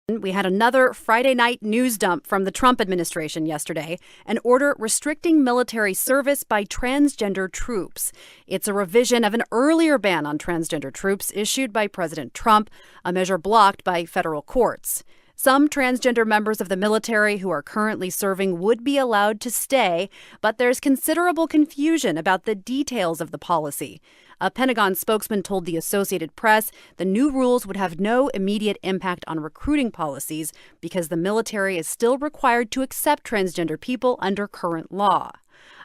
We had another Friday night news dump from the Trump administration yesterday, an order restricting military service by transgender troops. It's a revision of an earlier ban on transgender troops issued by President Trump, a measure blocked by federal courts. Some transgender members of the military who are currently serving would be allowed to stay, but there's considerable confusion about the details of the policy. A Pentagon spokesman told the Associated Press the new rules would have no immediate impact on recruiting policies because the military is still required to accept transgender people under current law.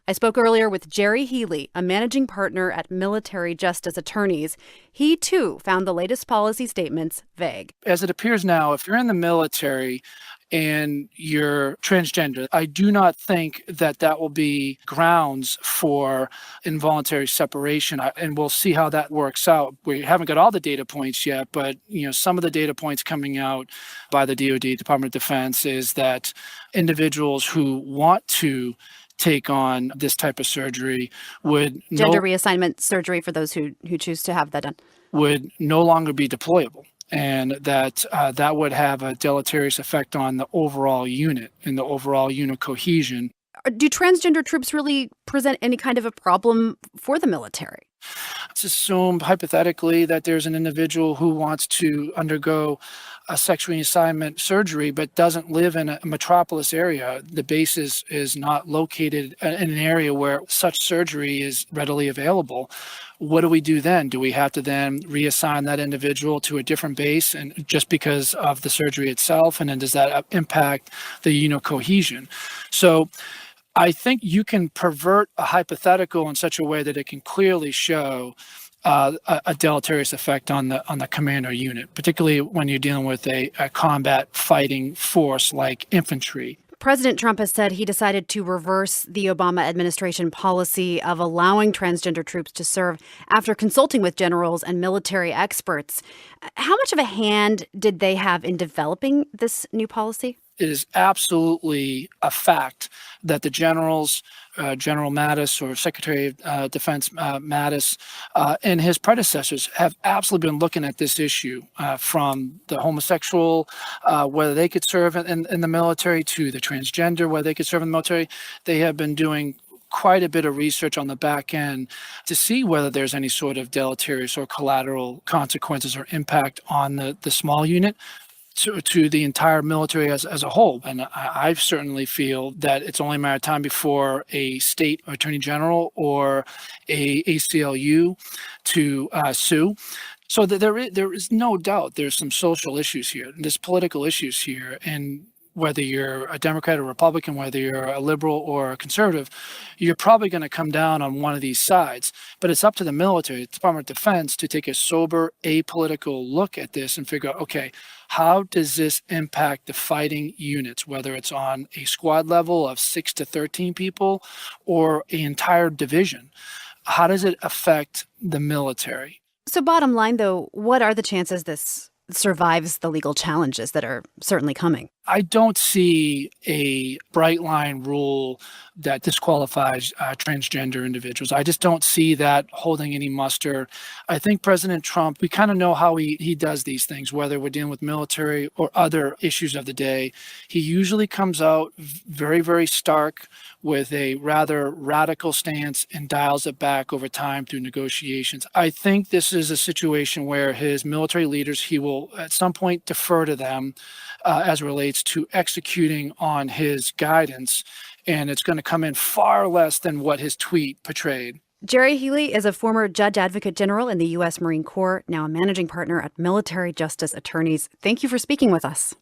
I spoke earlier with Jerry Healy, a managing partner at Military Justice Attorneys. He, too, found the latest policy statements vague. As it appears now, if you're in the military and you're transgender, I do not think that that will be grounds for involuntary separation. And we'll see how that works out. We haven't got all the data points yet, but some of the data points coming out by the DoD, Department of Defense, is that individuals who want to take on this type of surgery would gender reassignment surgery for those who choose to have that done would no longer be deployable, and that that would have a deleterious effect on the overall unit and the overall unit cohesion. Do transgender troops really present any kind of a problem for the military? Let's assume hypothetically that there's an individual who wants to undergo a sex reassignment surgery but doesn't live in a metropolis area. The base is not located in an area where such surgery is readily available. What do we do then? Do we have to then reassign that individual to a different base and just because of the surgery itself? And then does that impact the unit cohesion? So I think you can pervert a hypothetical in such a way that it can clearly show a deleterious effect on the commander unit, particularly when you're dealing with a combat fighting force like infantry. President Trump has said he decided to reverse the Obama administration policy of allowing transgender troops to serve after consulting with generals and military experts. How much of a hand did they have in developing this new policy? It is absolutely a fact that the generals, General Mattis or Secretary of Defense Mattis, and his predecessors have absolutely been looking at this issue from the homosexual, whether they could serve in the military, to the transgender, whether they could serve in the military. They have been doing quite a bit of research on the back end to see whether there's any sort of deleterious or collateral consequences or impact on the small unit to the entire military as a whole. And I certainly feel that it's only a matter of time before a state attorney general or a ACLU to sue. So that there is no doubt there's some social issues here, there's political issues here, and whether you're a Democrat or Republican, whether you're a liberal or a conservative, you're probably going to come down on one of these sides. But it's up to the military, the Department of Defense, to take a sober, apolitical look at this and figure out, okay, how does this impact the fighting units, whether it's on a squad level of 6 to 13 people or an entire division? How does it affect the military? So bottom line, though, what are the chances this survives the legal challenges that are certainly coming? I don't see a bright line rule that disqualifies transgender individuals. I just don't see that holding any muster. I think President Trump, we kind of know how he does these things, whether we're dealing with military or other issues of the day. He usually comes out very, very stark with a rather radical stance and dials it back over time through negotiations. I think this is a situation where his military leaders, he will at some point defer to them as it relates to executing on his guidance, and it's going to come in far less than what his tweet portrayed. Jerry Healy is a former judge advocate general in the U.S. Marine Corps, now a managing partner at Military Justice Attorneys. Thank you for speaking with us.